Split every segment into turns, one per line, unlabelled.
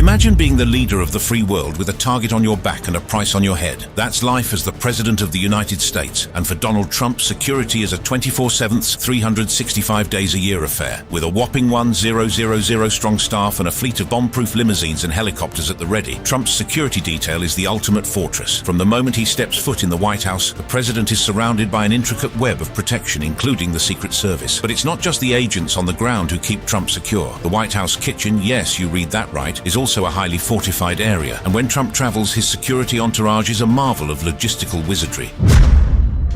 Imagine being the leader of the free world with a target on your back and a price on your head. That's life as the President of the United States. And for Donald Trump, security is a 24/7, 365 days a year affair. With a whopping 1,000 strong staff and a fleet of bomb-proof limousines and helicopters at the ready, Trump's security detail is the ultimate fortress. From the moment he steps foot in the White House, the president is surrounded by an intricate web of protection, including the Secret Service. But it's not just the agents on the ground who keep Trump secure. The White House kitchen, yes, you read that right, is also a highly fortified area. And when Trump travels, his security entourage is a marvel of logistical wizardry.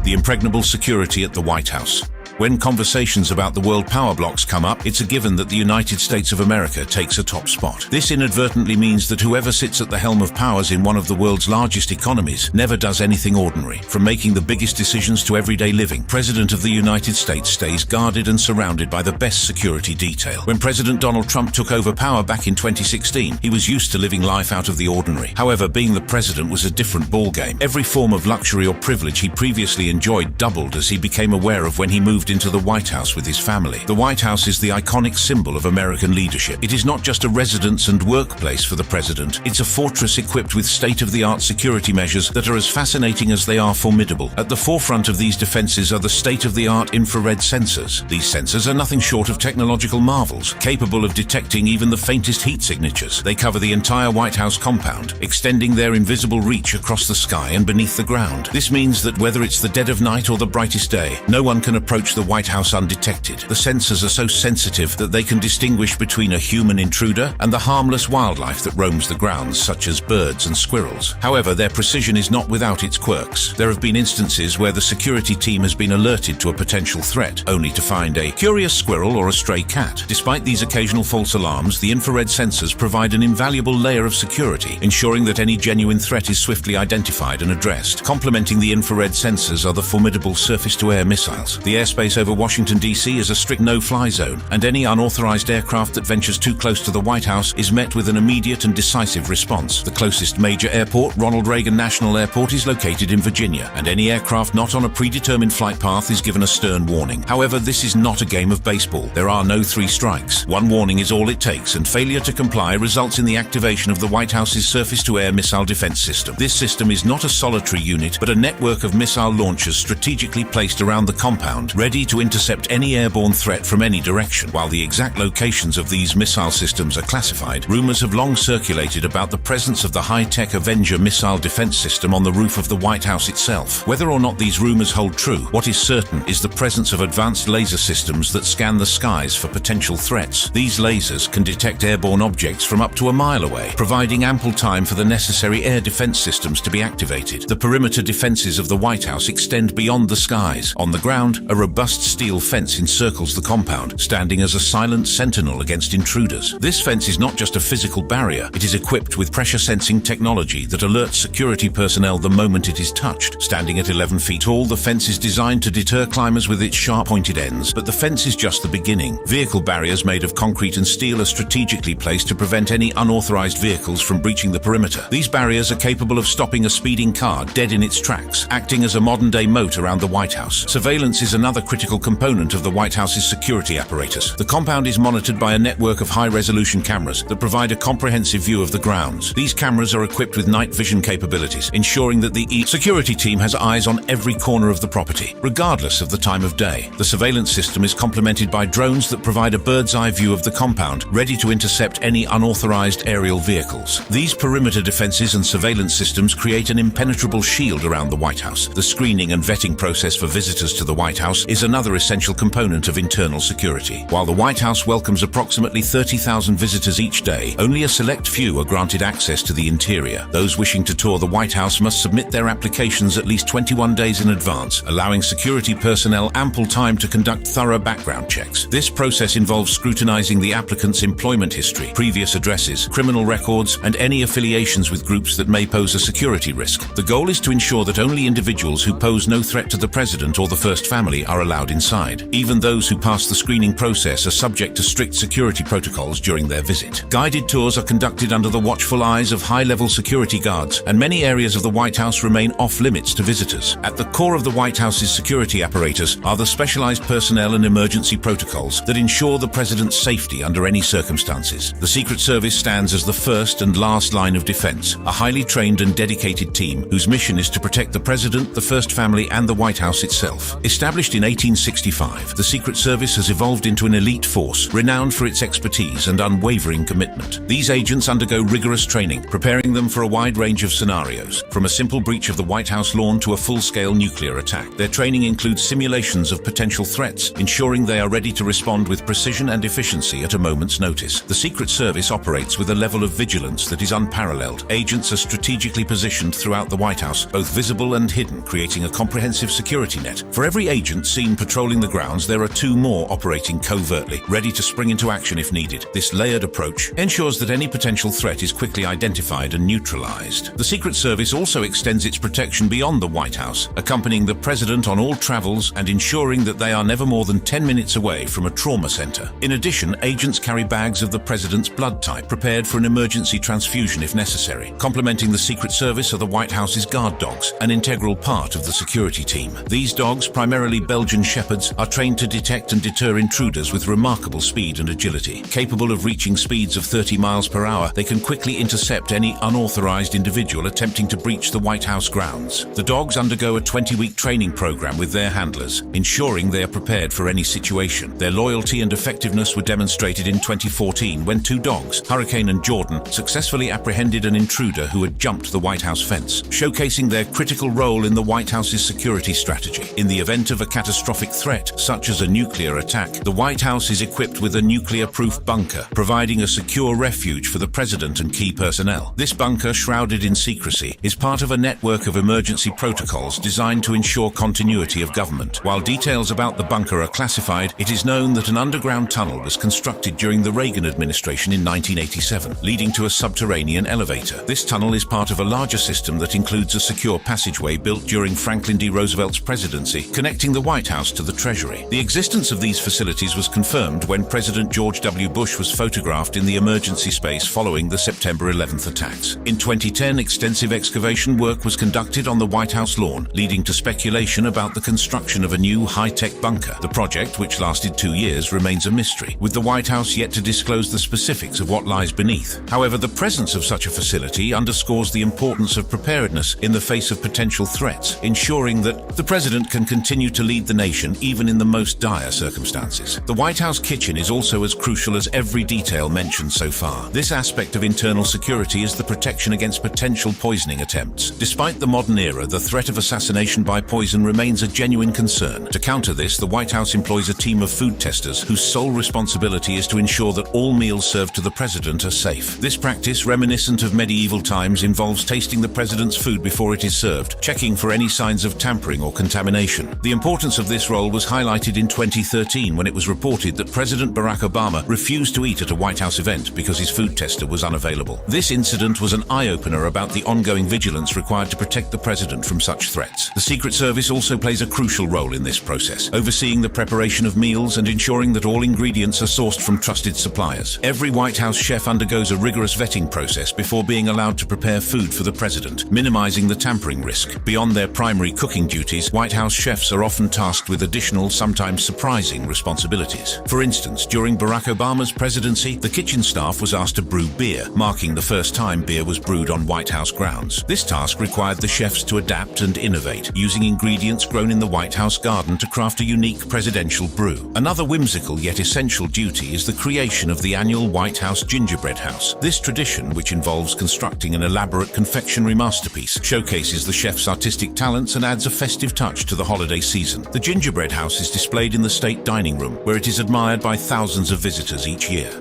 The impregnable security at the White House. When conversations about the world power blocks come up, it's a given that the United States of America takes a top spot. This inadvertently means that whoever sits at the helm of powers in one of the world's largest economies never does anything ordinary. From making the biggest decisions to everyday living, President of the United States stays guarded and surrounded by the best security detail. When President Donald Trump took over power back in 2016, he was used to living life out of the ordinary. However, being the president was a different ballgame. Every form of luxury or privilege he previously enjoyed doubled as he became aware of when he moved into the White House with his family. The White House is the iconic symbol of American leadership. It is not just a residence and workplace for the president. It's a fortress equipped with state-of-the-art security measures that are as fascinating as they are formidable. At the forefront of these defenses are the state-of-the-art infrared sensors. These sensors are nothing short of technological marvels, capable of detecting even the faintest heat signatures. They cover the entire White House compound, extending their invisible reach across the sky and beneath the ground. This means that whether it's the dead of night or the brightest day, no one can approach the White House undetected. The sensors are so sensitive that they can distinguish between a human intruder and the harmless wildlife that roams the grounds, such as birds and squirrels. However, their precision is not without its quirks. There have been instances where the security team has been alerted to a potential threat, only to find a curious squirrel or a stray cat. Despite these occasional false alarms, the infrared sensors provide an invaluable layer of security, ensuring that any genuine threat is swiftly identified and addressed. Complementing the infrared sensors are the formidable surface-to-air missiles. The airspace over Washington, D.C. is a strict no-fly zone, and any unauthorized aircraft that ventures too close to the White House is met with an immediate and decisive response. The closest major airport, Ronald Reagan National Airport, is located in Virginia, and any aircraft not on a predetermined flight path is given a stern warning. However, this is not a game of baseball. There are no three strikes. One warning is all it takes, and failure to comply results in the activation of the White House's surface-to-air missile defense system. This system is not a solitary unit, but a network of missile launchers strategically placed around the compound, ready to intercept any airborne threat from any direction. While the exact locations of these missile systems are classified, rumors have long circulated about the presence of the high-tech Avenger missile defense system on the roof of the White House itself. Whether or not these rumors hold true, what is certain is the presence of advanced laser systems that scan the skies for potential threats. These lasers can detect airborne objects from up to a mile away, providing ample time for the necessary air defense systems to be activated. The perimeter defenses of the White House extend beyond the skies. On the ground, a robust steel fence encircles the compound, standing as a silent sentinel against intruders. This fence is not just a physical barrier, it is equipped with pressure-sensing technology that alerts security personnel the moment it is touched. Standing at 11 feet tall, the fence is designed to deter climbers with its sharp-pointed ends, but the fence is just the beginning. Vehicle barriers made of concrete and steel are strategically placed to prevent any unauthorized vehicles from breaching the perimeter. These barriers are capable of stopping a speeding car dead in its tracks, acting as a modern-day moat around the White House. Surveillance is another critical component of the White House's security apparatus. The compound is monitored by a network of high-resolution cameras that provide a comprehensive view of the grounds. These cameras are equipped with night vision capabilities, ensuring that the security team has eyes on every corner of the property, regardless of the time of day. The surveillance system is complemented by drones that provide a bird's-eye view of the compound, ready to intercept any unauthorized aerial vehicles. These perimeter defenses and surveillance systems create an impenetrable shield around the White House. The screening and vetting process for visitors to the White House is another essential component of internal security. While the White House welcomes approximately 30,000 visitors each day, only a select few are granted access to the interior. Those wishing to tour the White House must submit their applications at least 21 days in advance, allowing security personnel ample time to conduct thorough background checks. This process involves scrutinizing the applicant's employment history, previous addresses, criminal records, and any affiliations with groups that may pose a security risk. The goal is to ensure that only individuals who pose no threat to the president or the First Family are allowed allowed inside. Even those who pass the screening process are subject to strict security protocols during their visit. Guided tours are conducted under the watchful eyes of high-level security guards, and many areas of the White House remain off-limits to visitors. At the core of the White House's security apparatus are the specialized personnel and emergency protocols that ensure the president's safety under any circumstances. The Secret Service stands as the first and last line of defense, a highly trained and dedicated team whose mission is to protect the president, the First Family, and the White House itself. Established in 1865, the Secret Service has evolved into an elite force, renowned for its expertise and unwavering commitment. These agents undergo rigorous training, preparing them for a wide range of scenarios, from a simple breach of the White House lawn to a full-scale nuclear attack. Their training includes simulations of potential threats, ensuring they are ready to respond with precision and efficiency at a moment's notice. The Secret Service operates with a level of vigilance that is unparalleled. Agents are strategically positioned throughout the White House, both visible and hidden, creating a comprehensive security net. For every agent seen patrolling the grounds, there are two more operating covertly, ready to spring into action if needed. This layered approach ensures that any potential threat is quickly identified and neutralized. The Secret Service also extends its protection beyond the White House, accompanying the president on all travels and ensuring that they are never more than 10 minutes away from a trauma center. In addition, agents carry bags of the president's blood type, prepared for an emergency transfusion if necessary. Complementing the Secret Service are the White House's guard dogs, an integral part of the security team. These dogs, primarily Belgian shepherds, are trained to detect and deter intruders with remarkable speed and agility. Capable of reaching speeds of 30 miles per hour, they can quickly intercept any unauthorized individual attempting to breach the White House grounds. The dogs undergo a 20-week training program with their handlers, ensuring they are prepared for any situation. Their loyalty and effectiveness were demonstrated in 2014 when two dogs, Hurricane and Jordan, successfully apprehended an intruder who had jumped the White House fence, showcasing their critical role in the White House's security strategy. In the event of a catastrophic threat, such as a nuclear attack, the White House is equipped with a nuclear-proof bunker, providing a secure refuge for the president and key personnel. This bunker, shrouded in secrecy, is part of a network of emergency protocols designed to ensure continuity of government. While details about the bunker are classified, it is known that an underground tunnel was constructed during the Reagan administration in 1987, leading to a subterranean elevator. This tunnel is part of a larger system that includes a secure passageway built during Franklin D. Roosevelt's presidency, connecting the White House to the Treasury. The existence of these facilities was confirmed when President George W. Bush was photographed in the emergency space following the September 11th attacks. In 2010, extensive excavation work was conducted on the White House lawn, leading to speculation about the construction of a new high-tech bunker. The project, which lasted 2 years, remains a mystery, with the White House yet to disclose the specifics of what lies beneath. However, the presence of such a facility underscores the importance of preparedness in the face of potential threats, ensuring that the president can continue to lead the nation even in the most dire circumstances. The White House kitchen is also as crucial as every detail mentioned so far. This aspect of internal security is the protection against potential poisoning attempts. Despite the modern era, the threat of assassination by poison remains a genuine concern. To counter this, the White House employs a team of food testers whose sole responsibility is to ensure that all meals served to the president are safe. This practice, reminiscent of medieval times, involves tasting the president's food before it is served, checking for any signs of tampering or contamination. The importance of this role was highlighted in 2013 when it was reported that President Barack Obama refused to eat at a White House event because his food tester was unavailable. This incident was an eye-opener about the ongoing vigilance required to protect the president from such threats. The Secret Service also plays a crucial role in this process, overseeing the preparation of meals and ensuring that all ingredients are sourced from trusted suppliers. Every White House chef undergoes a rigorous vetting process before being allowed to prepare food for the president, minimizing the tampering risk. Beyond their primary cooking duties, White House chefs are often tasked with additional, sometimes surprising, responsibilities. For instance, during Barack Obama's presidency, the kitchen staff was asked to brew beer, marking the first time beer was brewed on White House grounds. This task required the chefs to adapt and innovate, using ingredients grown in the White House garden to craft a unique presidential brew. Another whimsical yet essential duty is the creation of the annual White House Gingerbread House. This tradition, which involves constructing an elaborate confectionery masterpiece, showcases the chef's artistic talents and adds a festive touch to the holiday season. The Gingerbread House is displayed in the state dining room, where it is admired by thousands of visitors each year.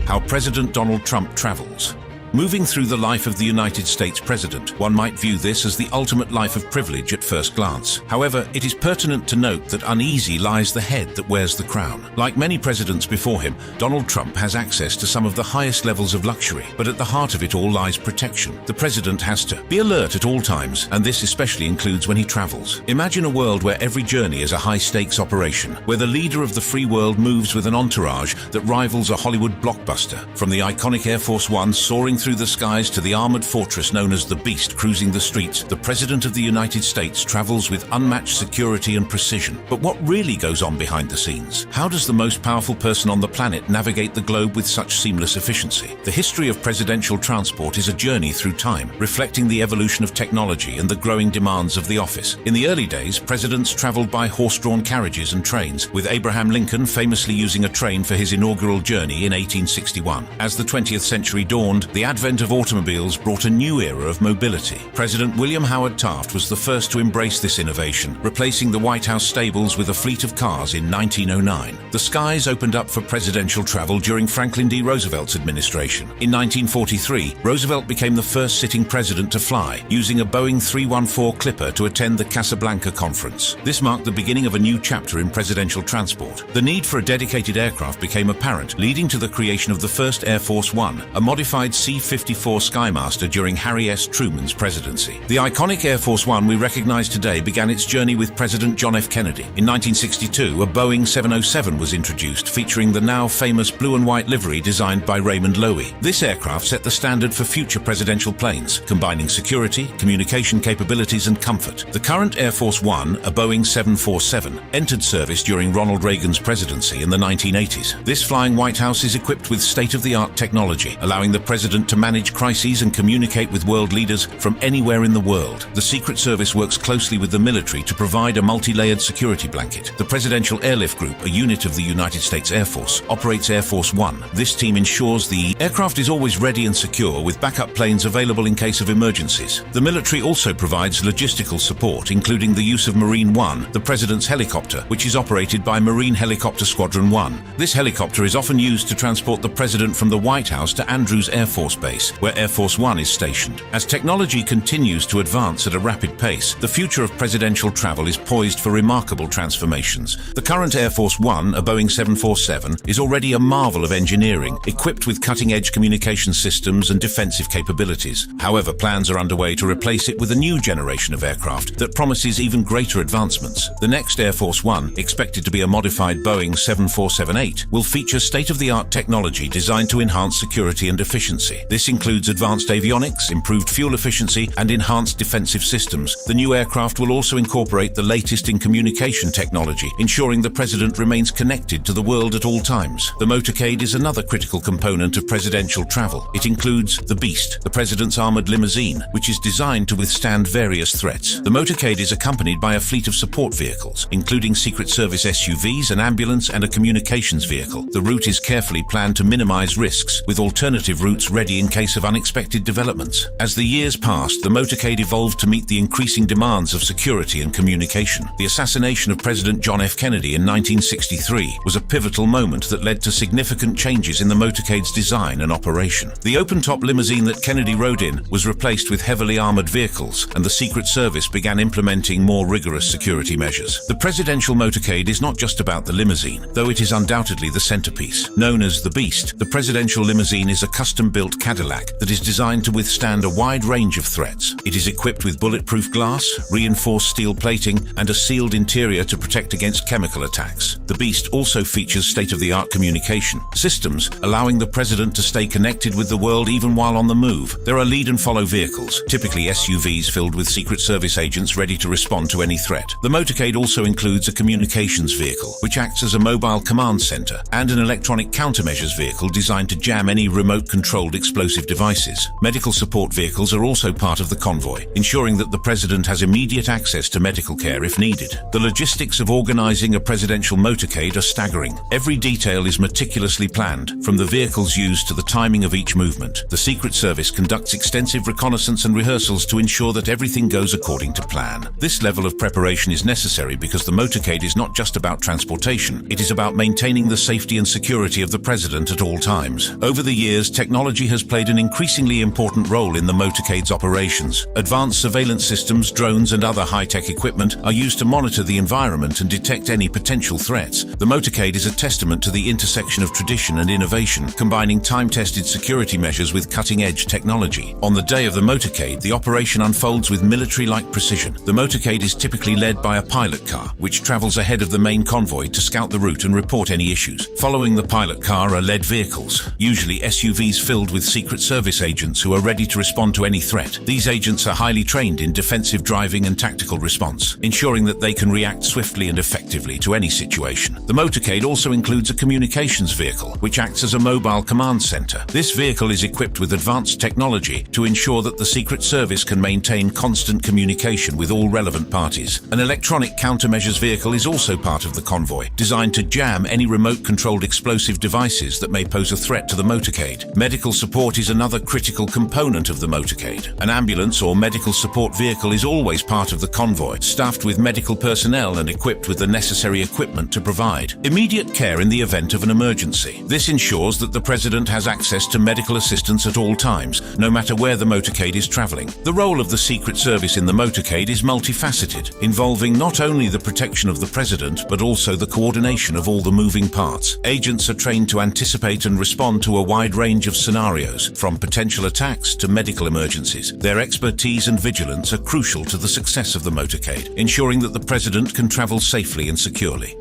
How President Donald Trump travels. Moving through the life of the United States President, one might view this as the ultimate life of privilege at first glance. However, it is pertinent to note that uneasy lies the head that wears the crown. Like many presidents before him, Donald Trump has access to some of the highest levels of luxury, but at the heart of it all lies protection. The president has to be alert at all times, and this especially includes when he travels. Imagine a world where every journey is a high-stakes operation, where the leader of the free world moves with an entourage that rivals a Hollywood blockbuster. From the iconic Air Force One soaring through the skies to the armored fortress known as the Beast cruising the streets, the President of the United States travels with unmatched security and precision. But what really goes on behind the scenes? How does the most powerful person on the planet navigate the globe with such seamless efficiency? The history of presidential transport is a journey through time, reflecting the evolution of technology and the growing demands of the office. In the early days, presidents traveled by horse-drawn carriages and trains, with Abraham Lincoln famously using a train for his inaugural journey in 1861. As the 20th century dawned, the advent of automobiles brought a new era of mobility. President William Howard Taft was the first to embrace this innovation, replacing the White House stables with a fleet of cars in 1909. The skies opened up for presidential travel during Franklin D. Roosevelt's administration. In 1943, Roosevelt became the first sitting president to fly, using a Boeing 314 Clipper to attend the Casablanca Conference. This marked the beginning of a new chapter in presidential transport. The need for a dedicated aircraft became apparent, leading to the creation of the first Air Force One, a modified C-54 Skymaster during Harry S. Truman's presidency. The iconic Air Force One we recognize today began its journey with President John F. Kennedy. In 1962, a Boeing 707 was introduced, featuring the now famous blue and white livery designed by Raymond Loewy. This aircraft set the standard for future presidential planes, combining security, communication capabilities, and comfort. The current Air Force One, a Boeing 747, entered service during Ronald Reagan's presidency in the 1980s. This flying White House is equipped with state-of-the-art technology, allowing the president to manage crises and communicate with world leaders from anywhere in the world. The Secret Service works closely with the military to provide a multi-layered security blanket. The Presidential Airlift Group, a unit of the United States Air Force, operates Air Force One. This team ensures the aircraft is always ready and secure, with backup planes available in case of emergencies. The military also provides logistical support, including the use of Marine One, the President's helicopter, which is operated by Marine Helicopter Squadron 1. This helicopter is often used to transport the President from the White House to Andrews Air Force Base, where Air Force One is stationed. As technology continues to advance at a rapid pace, the future of presidential travel is poised for remarkable transformations. The current Air Force One, a Boeing 747, is already a marvel of engineering, equipped with cutting-edge communication systems and defensive capabilities. However, plans are underway to replace it with a new generation of aircraft that promises even greater advancements. The next Air Force One, expected to be a modified Boeing 747-8, will feature state-of-the-art technology designed to enhance security and efficiency. This includes advanced avionics, improved fuel efficiency, and enhanced defensive systems. The new aircraft will also incorporate the latest in communication technology, ensuring the president remains connected to the world at all times. The motorcade is another critical component of presidential travel. It includes the Beast, the president's armored limousine, which is designed to withstand various threats. The motorcade is accompanied by a fleet of support vehicles, including Secret Service SUVs, an ambulance, and a communications vehicle. The route is carefully planned to minimize risks, with alternative routes ready in case of unexpected developments. As the years passed, the motorcade evolved to meet the increasing demands of security and communication. The assassination of President John F. Kennedy in 1963 was a pivotal moment that led to significant changes in the motorcade's design and operation. The open-top limousine that Kennedy rode in was replaced with heavily armored vehicles, and the Secret Service began implementing more rigorous security measures. The presidential motorcade is not just about the limousine, though it is undoubtedly the centerpiece. Known as the Beast, the presidential limousine is a custom-built Cadillac that is designed to withstand a wide range of threats. It is equipped with bulletproof glass, reinforced steel plating, and a sealed interior to protect against chemical attacks. The Beast also features state-of-the-art communication systems, allowing the president to stay connected with the world even while on the move. There are lead-and-follow vehicles, typically SUVs filled with Secret Service agents ready to respond to any threat. The motorcade also includes a communications vehicle, which acts as a mobile command center, and an electronic countermeasures vehicle designed to jam any remote-controlled explosive devices. Medical support vehicles are also part of the convoy, ensuring that the president has immediate access to medical care if needed. The logistics of organizing a presidential motorcade are staggering. Every detail is meticulously planned, from the vehicles used to the timing of each movement. The Secret Service conducts extensive reconnaissance and rehearsals to ensure that everything goes according to plan. This level of preparation is necessary because the motorcade is not just about transportation, it is about maintaining the safety and security of the president at all times. Over the years, technology has has played an increasingly important role in the motorcade's operations. Advanced surveillance systems, drones and other high-tech equipment are used to monitor the environment and detect any potential threats. The motorcade is a testament to the intersection of tradition and innovation, combining time-tested security measures with cutting-edge technology. On the day of the motorcade, the operation unfolds with military-like precision. The motorcade is typically led by a pilot car, which travels ahead of the main convoy to scout the route and report any issues. Following the pilot car are led vehicles, usually SUVs filled with Secret Service agents who are ready to respond to any threat. These agents are highly trained in defensive driving and tactical response, ensuring that they can react swiftly and effectively to any situation. The motorcade also includes a communications vehicle, which acts as a mobile command center. This vehicle is equipped with advanced technology to ensure that the Secret Service can maintain constant communication with all relevant parties. An electronic countermeasures vehicle is also part of the convoy, designed to jam any remote-controlled explosive devices that may pose a threat to the motorcade. Medical support is another critical component of the motorcade. An ambulance or medical support vehicle is always part of the convoy, staffed with medical personnel and equipped with the necessary equipment to provide immediate care in the event of an emergency. This ensures that the President has access to medical assistance at all times, no matter where the motorcade is traveling. The role of the Secret Service in the motorcade is multifaceted, involving not only the protection of the President, but also the coordination of all the moving parts. Agents are trained to anticipate and respond to a wide range of scenarios, from potential attacks to medical emergencies. Their expertise and vigilance are crucial to the success of the motorcade, ensuring that the President can travel safely and securely.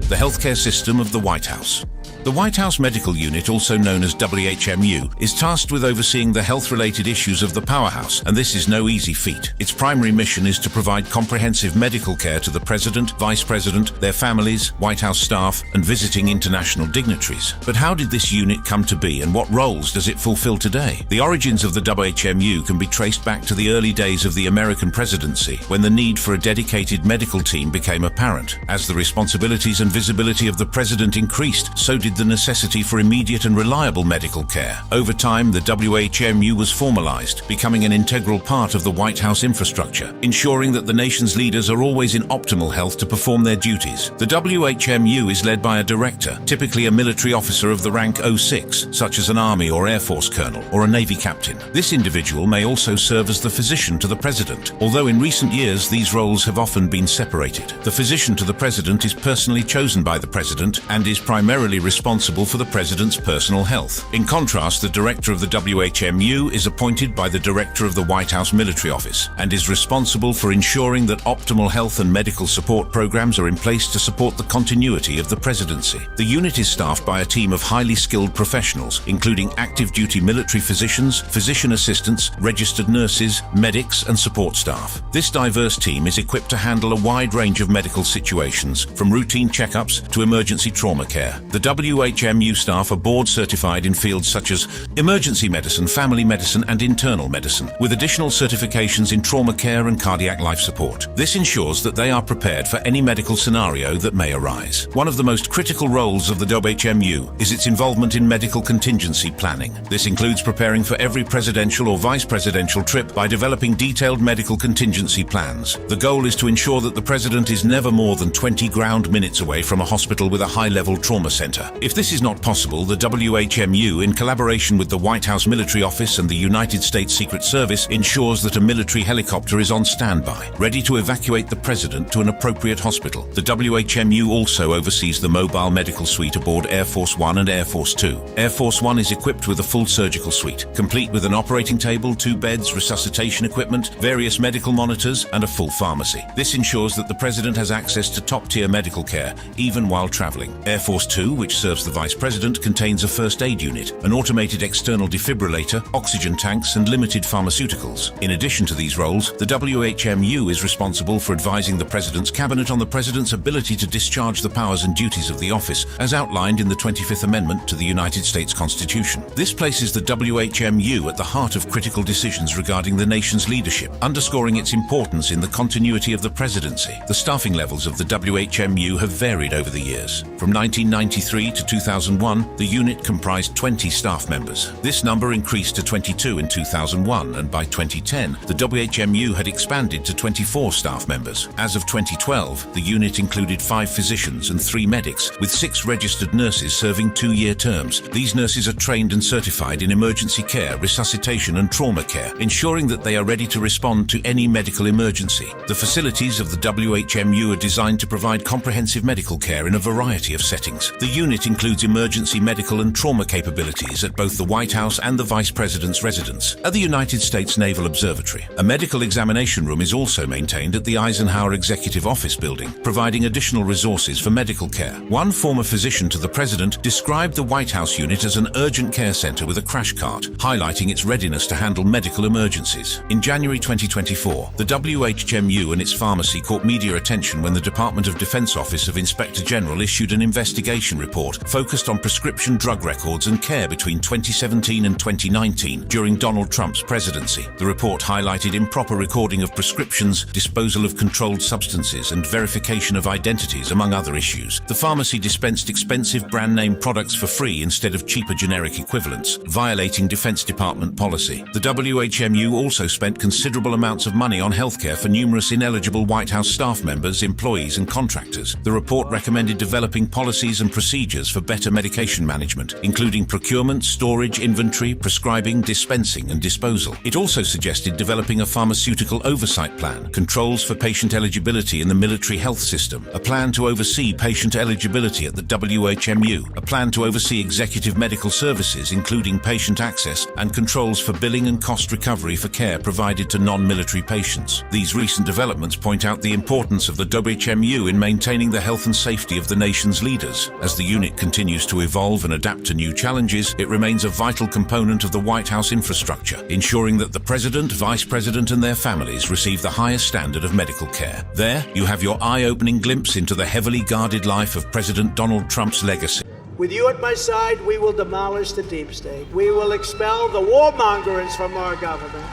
The healthcare system of the White House. The White House Medical Unit, also known as WHMU, is tasked with overseeing the health-related issues of the powerhouse, and this is no easy feat. Its primary mission is to provide comprehensive medical care to the President, Vice President, their families, White House staff, and visiting international dignitaries. But how did this unit come to be, and what roles does it fulfill today? The origins of the WHMU can be traced back to the early days of the American presidency, when the need for a dedicated medical team became apparent. As the responsibilities and visibility of the President increased, so did the necessity for immediate and reliable medical care. Over time, the WHMU was formalized, becoming an integral part of the White House infrastructure, ensuring that the nation's leaders are always in optimal health to perform their duties. The WHMU is led by a director, typically a military officer of the rank 06, such as an Army or Air Force colonel or a Navy captain. This individual may also serve as the physician to the President, although in recent years these roles have often been separated. The physician to the President is personally chosen by the President and is primarily responsible for the President's personal health. In contrast, the director of the WHMU is appointed by the director of the White House Military Office and is responsible for ensuring that optimal health and medical support programs are in place to support the continuity of the presidency. The unit is staffed by a team of highly skilled professionals, including active duty military physicians, physician assistants, registered nurses, medics, and support staff. This diverse team is equipped to handle a wide range of medical situations, from routine checkups to emergency trauma care. The WHMU staff are board certified in fields such as emergency medicine, family medicine, and internal medicine, with additional certifications in trauma care and cardiac life support. This ensures that they are prepared for any medical scenario that may arise. One of the most critical roles of the WHMU is its involvement in medical contingency planning. This includes preparing for every presidential or vice presidential trip by developing detailed medical contingency plans. The goal is to ensure that the President is never more than 20 ground minutes away from a hospital with a high-level trauma center. If this is not possible, the WHMU, in collaboration with the White House Military Office and the United States Secret Service, ensures that a military helicopter is on standby, ready to evacuate the President to an appropriate hospital. The WHMU also oversees the mobile medical suite aboard Air Force One and Air Force Two. Air Force One is equipped with a full surgical suite, complete with an operating table, 2 beds, resuscitation equipment, various medical monitors, and a full pharmacy. This ensures that the President has access to top-tier medical care, even while traveling. Air Force Two, which serves the Vice President, contains a first aid unit, an automated external defibrillator, oxygen tanks, and limited pharmaceuticals. In addition to these roles, the WHMU is responsible for advising the President's cabinet on the President's ability to discharge the powers and duties of the office, as outlined in the 25th Amendment to the United States Constitution. This places the WHMU at the heart of critical decisions regarding the nation's leadership, underscoring its importance in the continuity of the presidency. The staffing levels of the WHMU have varied varied over the years. From 1993 to 2001, the unit comprised 20 staff members. This number increased to 22 in 2001, and by 2010, the WHMU had expanded to 24 staff members. As of 2012, the unit included 5 physicians and 3 medics, with 6 registered nurses serving 2-year terms. These nurses are trained and certified in emergency care, resuscitation and trauma care, ensuring that they are ready to respond to any medical emergency. The facilities of the WHMU are designed to provide comprehensive medical care in a variety of settings. The unit includes emergency medical and trauma capabilities at both the White House and the Vice President's residence. At the United States Naval Observatory, a medical examination room is also maintained at the Eisenhower Executive Office building, providing additional resources for medical care. One former physician to the President described the White House unit as an urgent care center with a crash cart, highlighting its readiness to handle medical emergencies. In January 2024, the WHMU and its pharmacy caught media attention when the Department of Defense Office of Inspector General issued an investigation report focused on prescription drug records and care between 2017 and 2019 during Donald Trump's presidency. The report highlighted improper recording of prescriptions, disposal of controlled substances, and verification of identities, among other issues. The pharmacy dispensed expensive brand-name products for free instead of cheaper generic equivalents, violating Defense Department policy. The WHMU also spent considerable amounts of money on healthcare for numerous ineligible White House staff members, employees, and contractors. The report recommended developing policies and procedures for better medication management, including procurement, storage, inventory, prescribing, dispensing, and disposal. It also suggested developing a pharmaceutical oversight plan, controls for patient eligibility in the military health system, a plan to oversee patient eligibility at the WHMU, a plan to oversee executive medical services, including patient access, and controls for billing and cost recovery for care provided to non-military patients. These recent developments point out the importance of the WHMU in maintaining the health and safety of the nation's leaders. As the unit continues to evolve and adapt to new challenges, it remains a vital component of the White House infrastructure, ensuring that the President, Vice President, and their families receive the highest standard of medical care. There, you have your eye-opening glimpse into the heavily guarded life of President Donald Trump's legacy.
With you at my side, we will demolish the deep state. We will expel the warmongers from our government.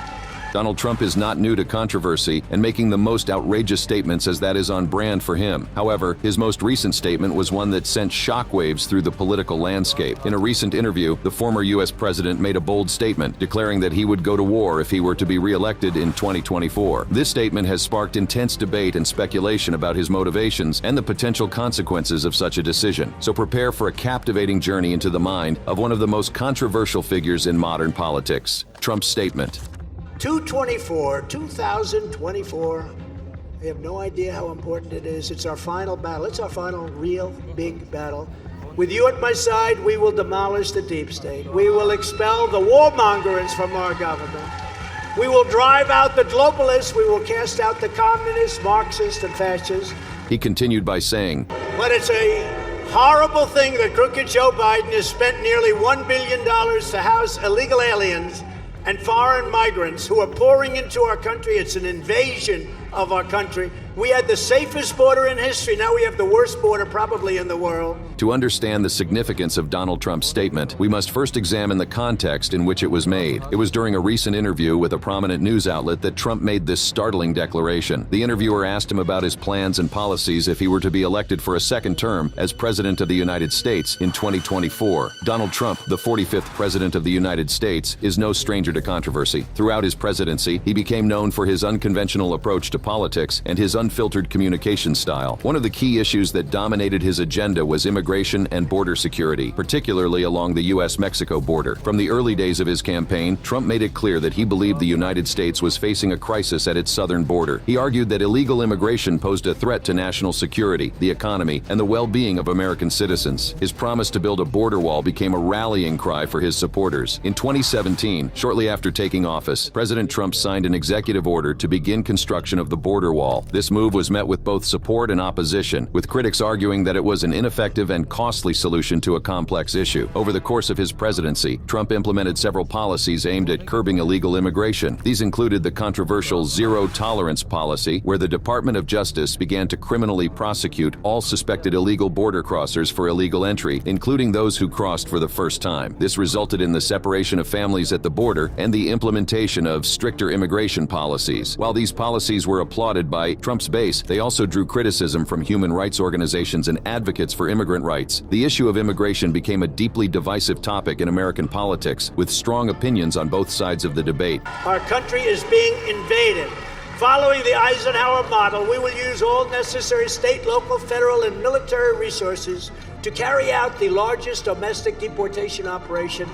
Donald Trump is not new to controversy and making the most outrageous statements, as that is on brand for him. However, his most recent statement was one that sent shockwaves through the political landscape. In a recent interview, the former U.S. president made a bold statement, declaring that he would go to war if he were to be re-elected in 2024. This statement has sparked intense debate and speculation about his motivations and the potential consequences of such a decision. So prepare for a captivating journey into the mind of one of the most controversial figures in modern politics. Trump's statement.
2024. We have no idea how important it is. It's our final battle. It's our final real big battle. With you at my side, we will demolish the deep state. We will expel the warmongers from our government. We will drive out the globalists. We will cast out the communists, Marxists, and fascists.
He continued by saying,
But it's a horrible thing that crooked Joe Biden has spent nearly $1 billion to house illegal aliens and foreign migrants who are pouring into our country. It's an invasion of our country. We had the safest border in history. Now we have the worst border probably in the world.
To understand the significance of Donald Trump's statement, we must first examine the context in which it was made. It was during a recent interview with a prominent news outlet that Trump made this startling declaration. The interviewer asked him about his plans and policies if he were to be elected for a second term as President of the United States in 2024. Donald Trump, the 45th President of the United States, is no stranger to controversy. Throughout his presidency, he became known for his unconventional approach to politics and his unfiltered communication style. One of the key issues that dominated his agenda was immigration and border security, particularly along the U.S.-Mexico border. From the early days of his campaign, Trump made it clear that he believed the United States was facing a crisis at its southern border. He argued that illegal immigration posed a threat to national security, the economy, and the well-being of American citizens. His promise to build a border wall became a rallying cry for his supporters. In 2017, shortly after taking office, President Trump signed an executive order to begin construction of the border wall. This move was met with both support and opposition, with critics arguing that it was an ineffective and costly solution to a complex issue. Over the course of his presidency, Trump implemented several policies aimed at curbing illegal immigration. These included the controversial zero-tolerance policy, where the Department of Justice began to criminally prosecute all suspected illegal border crossers for illegal entry, including those who crossed for the first time. This resulted in the separation of families at the border and the implementation of stricter immigration policies. While these policies were were applauded by Trump's base, they also drew criticism from human rights organizations and advocates for immigrant rights. The issue of immigration became a deeply divisive topic in American politics, with strong opinions on both sides of the debate.
Our country is being invaded. Following the Eisenhower model, we will use all necessary state, local, federal, and military resources to carry out the largest domestic deportation operation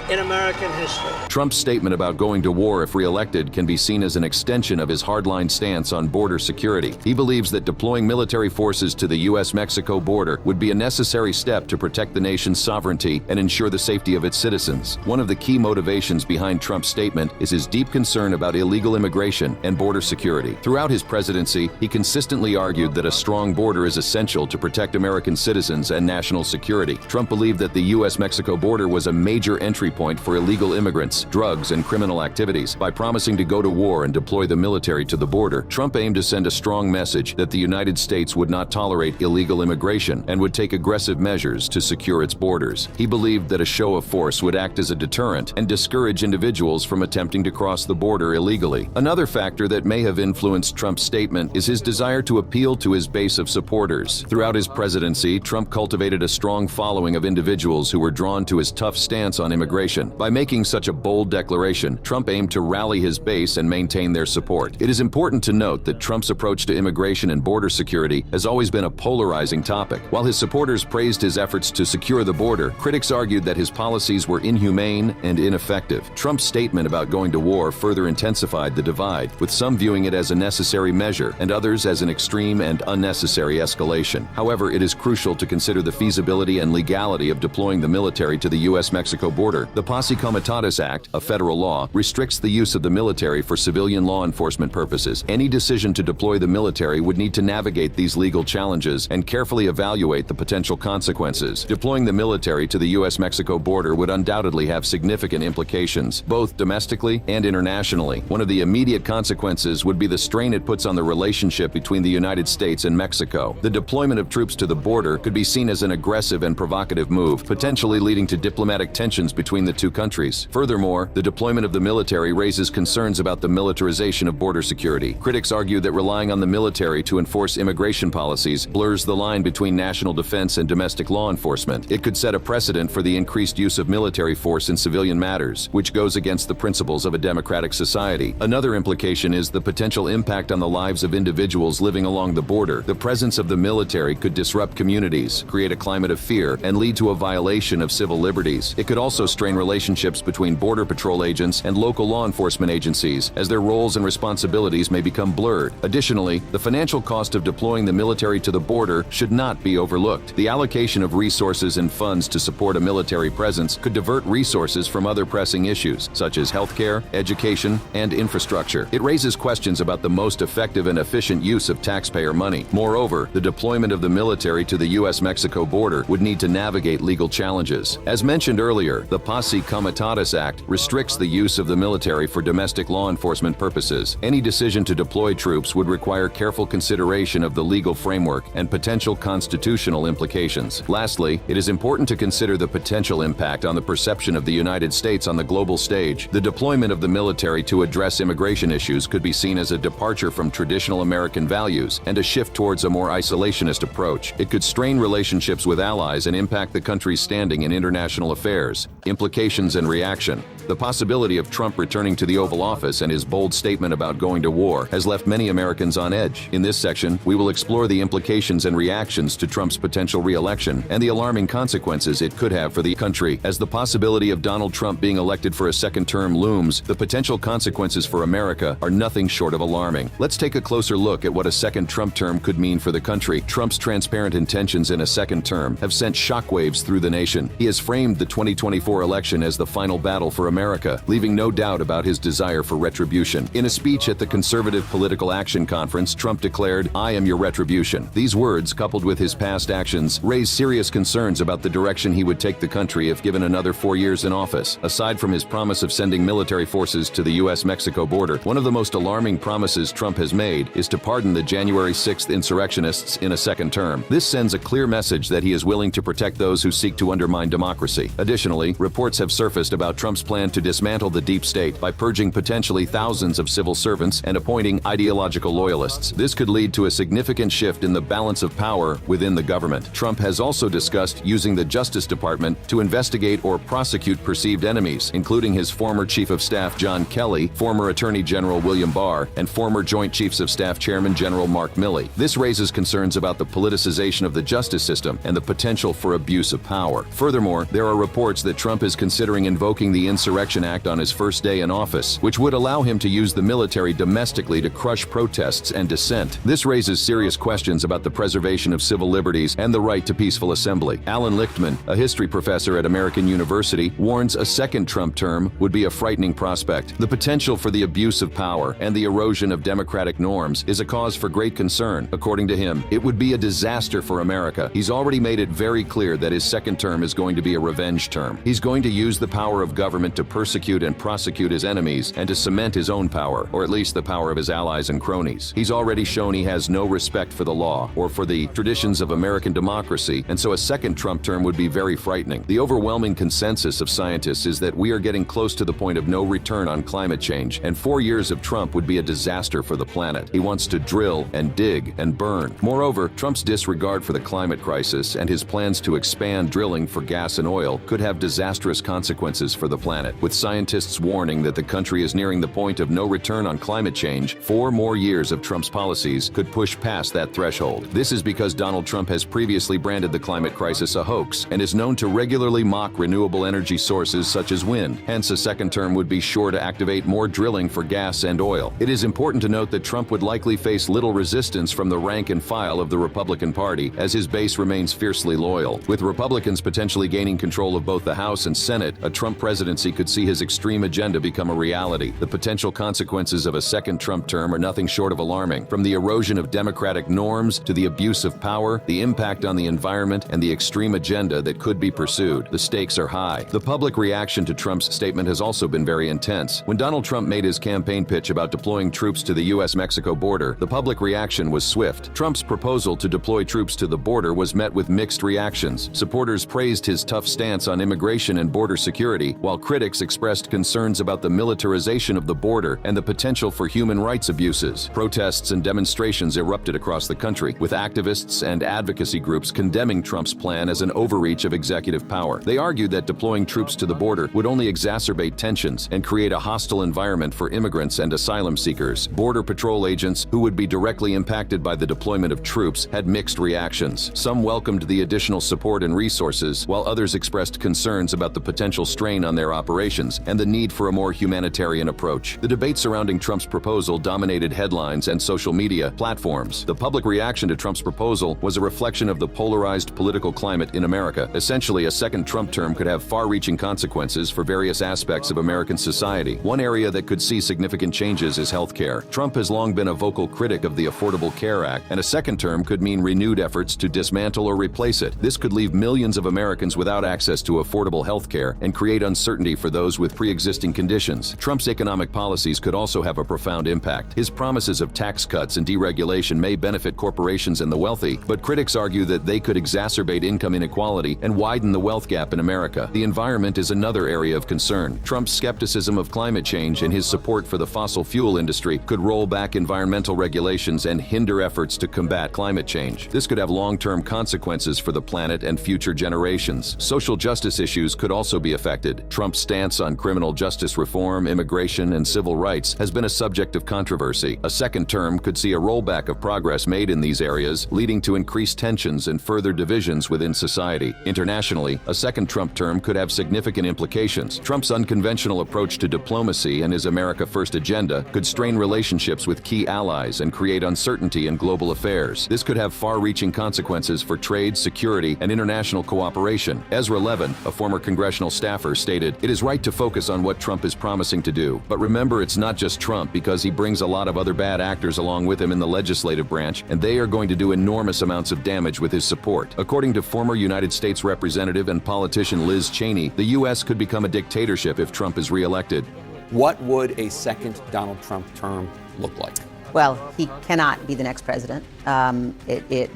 in American history.
Trump's statement about going to war if re-elected can be seen as an extension of his hardline stance on border security. He believes that deploying military forces to the U.S.-Mexico border would be a necessary step to protect the nation's sovereignty and ensure the safety of its citizens. One of the key motivations behind Trump's statement is his deep concern about illegal immigration and border security. Throughout his presidency, he consistently argued that a strong border is essential to protect American citizens and national security. Trump believed that the U.S.-Mexico border was a major entry point for illegal immigrants, drugs, and criminal activities. By promising to go to war and deploy the military to the border, Trump aimed to send a strong message that the United States would not tolerate illegal immigration and would take aggressive measures to secure its borders. He believed that a show of force would act as a deterrent and discourage individuals from attempting to cross the border illegally. Another factor that may have influenced Trump's statement is his desire to appeal to his base of supporters. Throughout his presidency, Trump cultivated a strong following of individuals who were drawn to his tough stance on immigration. By making such a bold declaration, Trump aimed to rally his base and maintain their support. It is important to note that Trump's approach to immigration and border security has always been a polarizing topic. While his supporters praised his efforts to secure the border, critics argued that his policies were inhumane and ineffective. Trump's statement about going to war further intensified the divide, with some viewing it as a necessary measure and others as an extreme and unnecessary escalation. However, it is crucial to consider the feasibility and legality of deploying the military to the U.S.-Mexico border. The Posse Comitatus Act, a federal law, restricts the use of the military for civilian law enforcement purposes. Any decision to deploy the military would need to navigate these legal challenges and carefully evaluate the potential consequences. Deploying the military to the U.S.-Mexico border would undoubtedly have significant implications, both domestically and internationally. One of the immediate consequences would be the strain it puts on the relationship between the United States and Mexico. The deployment of troops to the border could be seen as an aggressive and provocative move, potentially leading to diplomatic tensions between the two countries. Furthermore, the deployment of the military raises concerns about the militarization of border security. Critics argue that relying on the military to enforce immigration policies blurs the line between national defense and domestic law enforcement. It could set a precedent for the increased use of military force in civilian matters, which goes against the principles of a democratic society. Another implication is the potential impact on the lives of individuals living along the border. The presence of the military could disrupt communities, create a climate of fear, and lead to a violation of civil liberties. It could also strain relationships between Border Patrol agents and local law enforcement agencies, as their roles and responsibilities may become blurred. Additionally, the financial cost of deploying the military to the border should not be overlooked. The allocation of resources and funds to support a military presence could divert resources from other pressing issues, such as healthcare, education, and infrastructure. It raises questions about the most effective and efficient use of taxpayer money. Moreover, the deployment of the military to the U.S.-Mexico border would need to navigate legal challenges. As mentioned earlier, the Posse Comitatus Act restricts the use of the military for domestic law enforcement purposes. Any decision to deploy troops would require careful consideration of the legal framework and potential constitutional implications. Lastly, it is important to consider the potential impact on the perception of the United States on the global stage. The deployment of the military to address immigration issues could be seen as a departure from traditional American values and a shift towards a more isolationist approach. It could strain relationships with allies and impact the country's standing in international affairs. Implications and reaction. The possibility of Trump returning to the Oval Office and his bold statement about going to war has left many Americans on edge. In this section, we will explore the implications and reactions to Trump's potential re-election and the alarming consequences it could have for the country. As the possibility of Donald Trump being elected for a second term looms, the potential consequences for America are nothing short of alarming. Let's take a closer look at what a second Trump term could mean for the country. Trump's transparent intentions in a second term have sent shockwaves through the nation. He has framed the 2024 election as the final battle for America, leaving no doubt about his desire for retribution. In a speech at the Conservative Political Action Conference, Trump declared, "I am your retribution." These words, coupled with his past actions, raise serious concerns about the direction he would take the country if given another 4 years in office. Aside from his promise of sending military forces to the U.S.-Mexico border, one of the most alarming promises Trump has made is to pardon the January 6th insurrectionists in a second term. This sends a clear message that he is willing to protect those who seek to undermine democracy. Additionally, reports have surfaced about Trump's plan planned to dismantle the deep state by purging potentially thousands of civil servants and appointing ideological loyalists. This could lead to a significant shift in the balance of power within the government. Trump has also discussed using the Justice Department to investigate or prosecute perceived enemies, including his former Chief of Staff John Kelly, former Attorney General William Barr, and former Joint Chiefs of Staff Chairman General Mark Milley. This raises concerns about the politicization of the justice system and the potential for abuse of power. Furthermore, there are reports that Trump is considering invoking the Insurrection Act on his first day in office, which would allow him to use the military domestically to crush protests and dissent. This raises serious questions about the preservation of civil liberties and the right to peaceful assembly. Alan Lichtman, a history professor at American University, warns a second Trump term would be a frightening prospect. The potential for the abuse of power and the erosion of democratic norms is a cause for great concern. According to him, it would be a disaster for America. He's already made it very clear that his second term is going to be a revenge term. He's going to use the power of government to persecute and prosecute his enemies and to cement his own power, or at least the power of his allies and cronies. He's already shown he has no respect for the law or for the traditions of American democracy, and so a second Trump term would be very frightening. The overwhelming consensus of scientists is that we are getting close to the point of no return on climate change, and 4 years of Trump would be a disaster for the planet. He wants to drill and dig and burn. Moreover, Trump's disregard for the climate crisis and his plans to expand drilling for gas and oil could have disastrous consequences for the planet, with scientists warning that the country is nearing the point of no return on climate change. 4 more years of Trump's policies could push past that threshold. This is because Donald Trump has previously branded the climate crisis a hoax and is known to regularly mock renewable energy sources such as wind. Hence, a second term would be sure to activate more drilling for gas and oil. It is important to note that Trump would likely face little resistance from the rank and file of the Republican Party, as his base remains fiercely loyal. With Republicans potentially gaining control of both the House and Senate, a Trump presidency could see his extreme agenda become a reality. The potential consequences of a second Trump term are nothing short of alarming. From the erosion of democratic norms to the abuse of power, the impact on the environment, and the extreme agenda that could be pursued, the stakes are high. The public reaction to Trump's statement has also been very intense. When Donald Trump made his campaign pitch about deploying troops to the U.S.-Mexico border, the public reaction was swift. Trump's proposal to deploy troops to the border was met with mixed reactions. Supporters praised his tough stance on immigration and border security, while critics expressed concerns about the militarization of the border and the potential for human rights abuses. Protests and demonstrations erupted across the country, with activists and advocacy groups condemning Trump's plan as an overreach of executive power. They argued that deploying troops to the border would only exacerbate tensions and create a hostile environment for immigrants and asylum seekers. Border Patrol agents, who would be directly impacted by the deployment of troops, had mixed reactions. Some welcomed the additional support and resources, while others expressed concerns about the potential strain on their operations and the need for a more humanitarian approach. The debate surrounding Trump's proposal dominated headlines and social media platforms. The public reaction to Trump's proposal was a reflection of the polarized political climate in America. Essentially, a second Trump term could have far-reaching consequences for various aspects of American society. One area that could see significant changes is healthcare. Trump has long been a vocal critic of the Affordable Care Act, and a second term could mean renewed efforts to dismantle or replace it. This could leave millions of Americans without access to affordable health care and create uncertainty for those with pre-existing conditions. Trump's economic policies could also have a profound impact. His promises of tax cuts and deregulation may benefit corporations and the wealthy, but critics argue that they could exacerbate income inequality and widen the wealth gap in America. The environment is another area of concern. Trump's skepticism of climate change and his support for the fossil fuel industry could roll back environmental regulations and hinder efforts to combat climate change. This could have long-term consequences for the planet and future generations. Social justice issues could also be affected. Trump's stance on criminal justice reform, immigration, and civil rights has been a subject of controversy. A second term could see a rollback of progress made in these areas, leading to increased tensions and further divisions within society. Internationally, a second Trump term could have significant implications. Trump's unconventional approach to diplomacy and his America First agenda could strain relationships with key allies and create uncertainty in global affairs. This could have far-reaching consequences for trade, security, and international cooperation. Ezra Levin, a former congressional staffer, stated, "It is right to focus on what Trump is promising to do. But remember, it's not just Trump, because he brings a lot of other bad actors along with him in the legislative branch, and they are going to do enormous amounts of damage with his support." According to former United States Representative and politician Liz Cheney, the U.S. could become a dictatorship if Trump is reelected.
What would a second Donald Trump term look like?
Well, he cannot be the next president,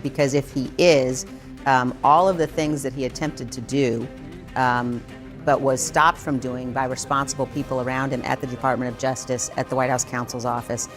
because if he is, all of the things that he attempted to do but was stopped from doing by responsible people around him at the Department of Justice, at the White House counsel's office.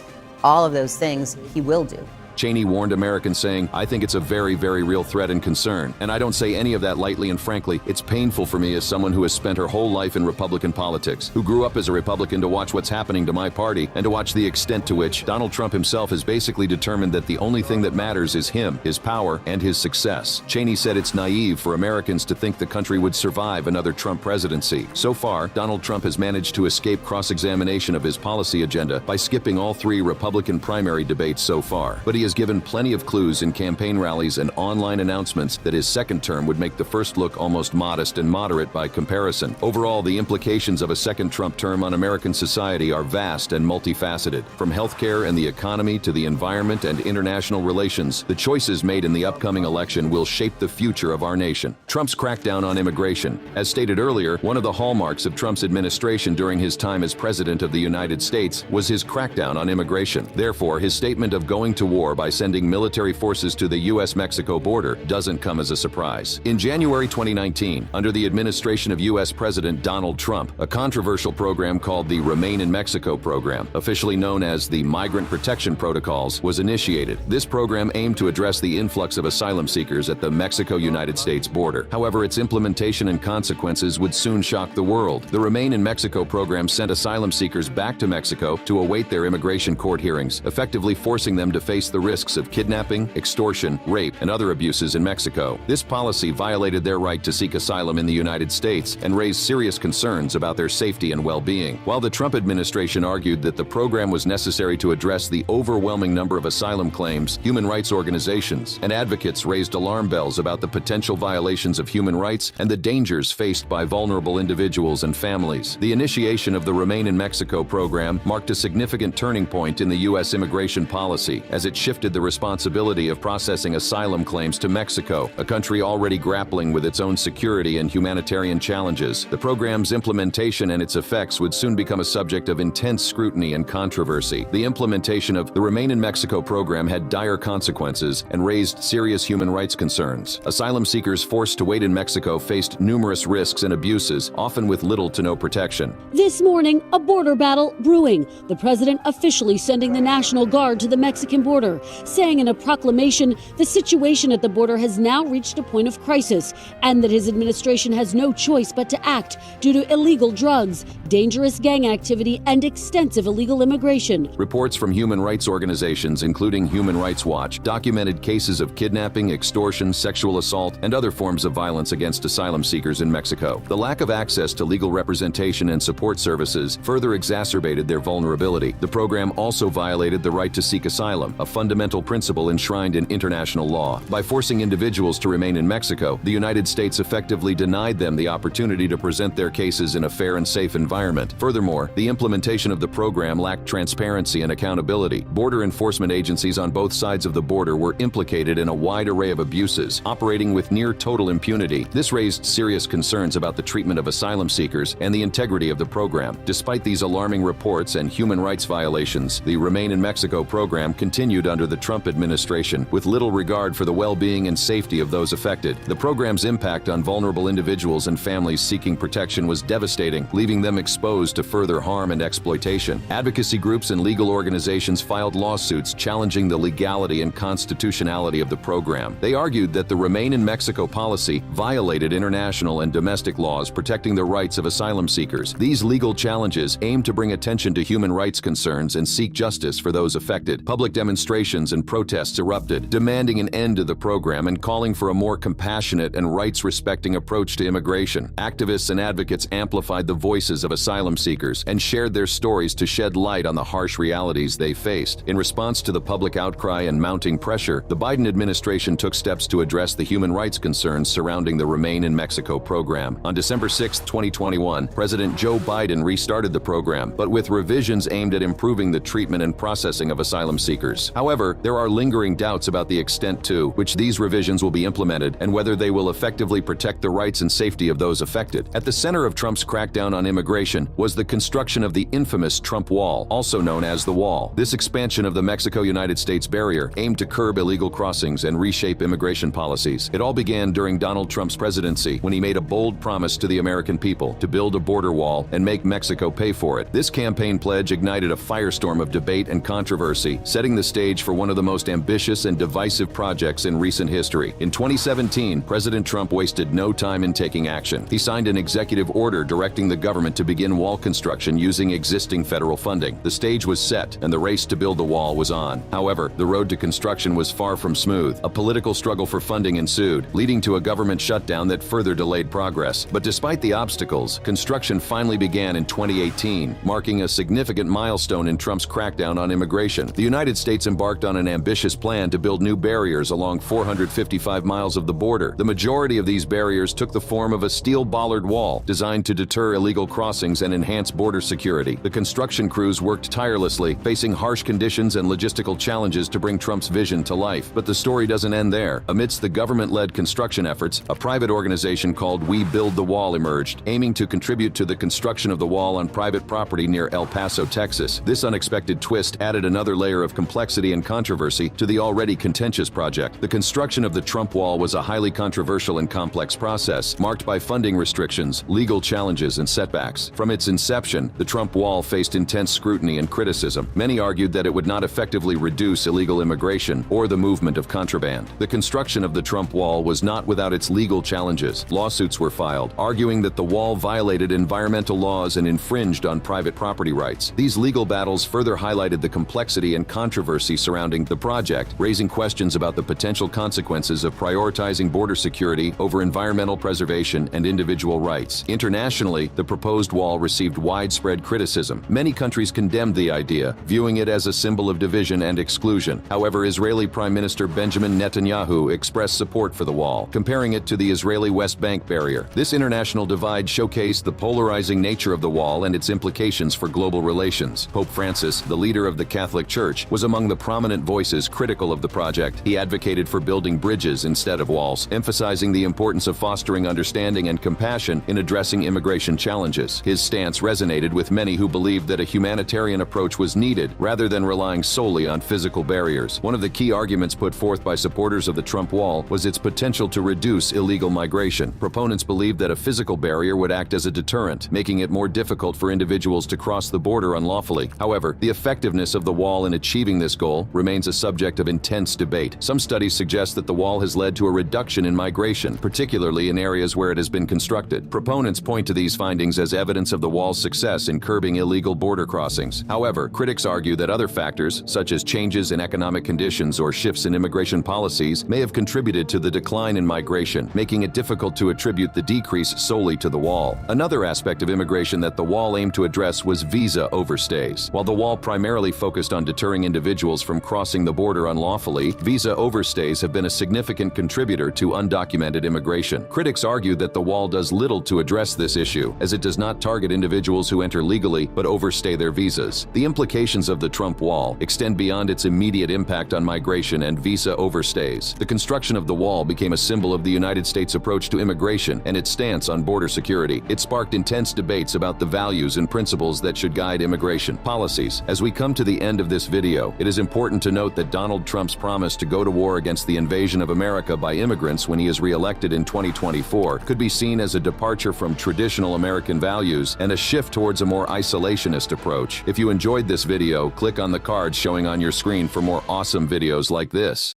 All of those things he will do.
Cheney warned Americans, saying, "I think it's a very, very real threat and concern. And I don't say any of that lightly, and frankly, it's painful for me as someone who has spent her whole life in Republican politics, who grew up as a Republican, to watch what's happening to my party and to watch the extent to which Donald Trump himself has basically determined that the only thing that matters is him, his power, and his success." Cheney said it's naive for Americans to think the country would survive another Trump presidency. So far, Donald Trump has managed to escape cross-examination of his policy agenda by skipping all 3 Republican primary debates so far. But he has given plenty of clues in campaign rallies and online announcements that his second term would make the first look almost modest and moderate by comparison. Overall, the implications of a second Trump term on American society are vast and multifaceted. From healthcare and the economy to the environment and international relations, the choices made in the upcoming election will shape the future of our nation. Trump's crackdown on immigration. As stated earlier, one of the hallmarks of Trump's administration during his time as President of the United States was his crackdown on immigration. Therefore, his statement of going to war by sending military forces to the U.S.-Mexico border doesn't come as a surprise. In January 2019, under the administration of U.S. President Donald Trump, a controversial program called the Remain in Mexico program, officially known as the Migrant Protection Protocols, was initiated. This program aimed to address the influx of asylum seekers at the Mexico-United States border. However, its implementation and consequences would soon shock the world. The Remain in Mexico program sent asylum seekers back to Mexico to await their immigration court hearings, effectively forcing them to face the risks of kidnapping, extortion, rape, and other abuses in Mexico. This policy violated their right to seek asylum in the United States and raised serious concerns about their safety and well-being. While the Trump administration argued that the program was necessary to address the overwhelming number of asylum claims, human rights organizations and advocates raised alarm bells about the potential violations of human rights and the dangers faced by vulnerable individuals and families. The initiation of the Remain in Mexico program marked a significant turning point in the U.S. immigration policy, as it shifted the responsibility of processing asylum claims to Mexico, a country already grappling with its own security and humanitarian challenges. The program's implementation and its effects would soon become a subject of intense scrutiny and controversy. The implementation of the Remain in Mexico program had dire consequences and raised serious human rights concerns. Asylum seekers forced to wait in Mexico faced numerous risks and abuses, often with little to no protection.
This morning, a border battle brewing. The president officially sending the National Guard to the Mexican border, saying in a proclamation the situation at the border has now reached a point of crisis and that his administration has no choice but to act due to illegal drugs, dangerous gang activity, and extensive illegal immigration.
Reports from human rights organizations, including Human Rights Watch, documented cases of kidnapping, extortion, sexual assault, and other forms of violence against asylum seekers in Mexico. The lack of access to legal representation and support services further exacerbated their vulnerability. The program also violated the right to seek asylum, a fundamental principle enshrined in international law. By forcing individuals to remain in Mexico, the United States effectively denied them the opportunity to present their cases in a fair and safe environment. Furthermore, the implementation of the program lacked transparency and accountability. Border enforcement agencies on both sides of the border were implicated in a wide array of abuses, operating with near total impunity. This raised serious concerns about the treatment of asylum seekers and the integrity of the program. Despite these alarming reports and human rights violations, the Remain in Mexico program continued under the Trump administration with little regard for the well-being and safety of those affected. The program's impact on vulnerable individuals and families seeking protection was devastating, leaving them exposed to further harm and exploitation. Advocacy groups and legal organizations filed lawsuits challenging the legality and constitutionality of the program. They argued that the Remain in Mexico policy violated international and domestic laws protecting the rights of asylum seekers. These legal challenges aim to bring attention to human rights concerns and seek justice for those affected. Public demonstrations and protests erupted, demanding an end to the program and calling for a more compassionate and rights-respecting approach to immigration. Activists and advocates amplified the voices of asylum seekers and shared their stories to shed light on the harsh realities they faced. In response to the public outcry and mounting pressure, the Biden administration took steps to address the human rights concerns surrounding the Remain in Mexico program. On December 6, 2021, President Joe Biden restarted the program, but with revisions aimed at improving the treatment and processing of asylum seekers. However, However, there are lingering doubts about the extent to which these revisions will be implemented and whether they will effectively protect the rights and safety of those affected. At the center of Trump's crackdown on immigration was the construction of the infamous Trump Wall, also known as the Wall. This expansion of the Mexico-United States barrier aimed to curb illegal crossings and reshape immigration policies. It all began during Donald Trump's presidency when he made a bold promise to the American people to build a border wall and make Mexico pay for it. This campaign pledge ignited a firestorm of debate and controversy, setting the stage for one of the most ambitious and divisive projects in recent history. In 2017, President Trump wasted no time in taking action. He signed an executive order directing the government to begin wall construction using existing federal funding. The stage was set, and the race to build the wall was on. However, the road to construction was far from smooth. A political struggle for funding ensued, leading to a government shutdown that further delayed progress. But despite the obstacles, construction finally began in 2018, marking a significant milestone in Trump's crackdown on immigration. The United States embarked on an ambitious plan to build new barriers along 455 miles of the border. The majority of these barriers took the form of a steel bollard wall designed to deter illegal crossings and enhance border security. The construction crews worked tirelessly, facing harsh conditions and logistical challenges to bring Trump's vision to life. But the story doesn't end there. Amidst the government-led construction efforts, a private organization called We Build the Wall emerged, aiming to contribute to the construction of the wall on private property near El Paso, Texas. This unexpected twist added another layer of complexity and controversy to the already contentious project. The construction of the Trump Wall was a highly controversial and complex process, marked by funding restrictions, legal challenges, and setbacks. From its inception, the Trump Wall faced intense scrutiny and criticism. Many argued that it would not effectively reduce illegal immigration or the movement of contraband. The construction of the Trump Wall was not without its legal challenges. Lawsuits were filed, arguing that the wall violated environmental laws and infringed on private property rights. These legal battles further highlighted the complexity and controversy surrounding the project, raising questions about the potential consequences of prioritizing border security over environmental preservation and individual rights. Internationally, the proposed wall received widespread criticism. Many countries condemned the idea, viewing it as a symbol of division and exclusion. However, Israeli Prime Minister Benjamin Netanyahu expressed support for the wall, comparing it to the Israeli West Bank barrier. This international divide showcased the polarizing nature of the wall and its implications for global relations. Pope Francis, the leader of the Catholic Church, was among the prominent voices critical of the project. He advocated for building bridges instead of walls, emphasizing the importance of fostering understanding and compassion in addressing immigration challenges. His stance resonated with many who believed that a humanitarian approach was needed rather than relying solely on physical barriers. One of the key arguments put forth by supporters of the Trump Wall was its potential to reduce illegal migration. Proponents believed that a physical barrier would act as a deterrent, making it more difficult for individuals to cross the border unlawfully. However, the effectiveness of the wall in achieving this goal remains a subject of intense debate. Some studies suggest that the wall has led to a reduction in migration, particularly in areas where it has been constructed. Proponents point to these findings as evidence of the wall's success in curbing illegal border crossings. However, critics argue that other factors, such as changes in economic conditions or shifts in immigration policies, may have contributed to the decline in migration, making it difficult to attribute the decrease solely to the wall. Another aspect of immigration that the wall aimed to address was visa overstays. While the wall primarily focused on deterring individuals from crossing the border unlawfully, visa overstays have been a significant contributor to undocumented immigration. Critics argue that the wall does little to address this issue, as it does not target individuals who enter legally but overstay their visas. The implications of the Trump Wall extend beyond its immediate impact on migration and visa overstays. The construction of the wall became a symbol of the United States' approach to immigration and its stance on border security. It sparked intense debates about the values and principles that should guide immigration policies. As we come to the end of this video, it is important to note that Donald Trump's promise to go to war against the invasion of America by immigrants when he is re-elected in 2024 could be seen as a departure from traditional American values and a shift towards a more isolationist approach. If you enjoyed this video, click on the cards showing on your screen for more awesome videos like this.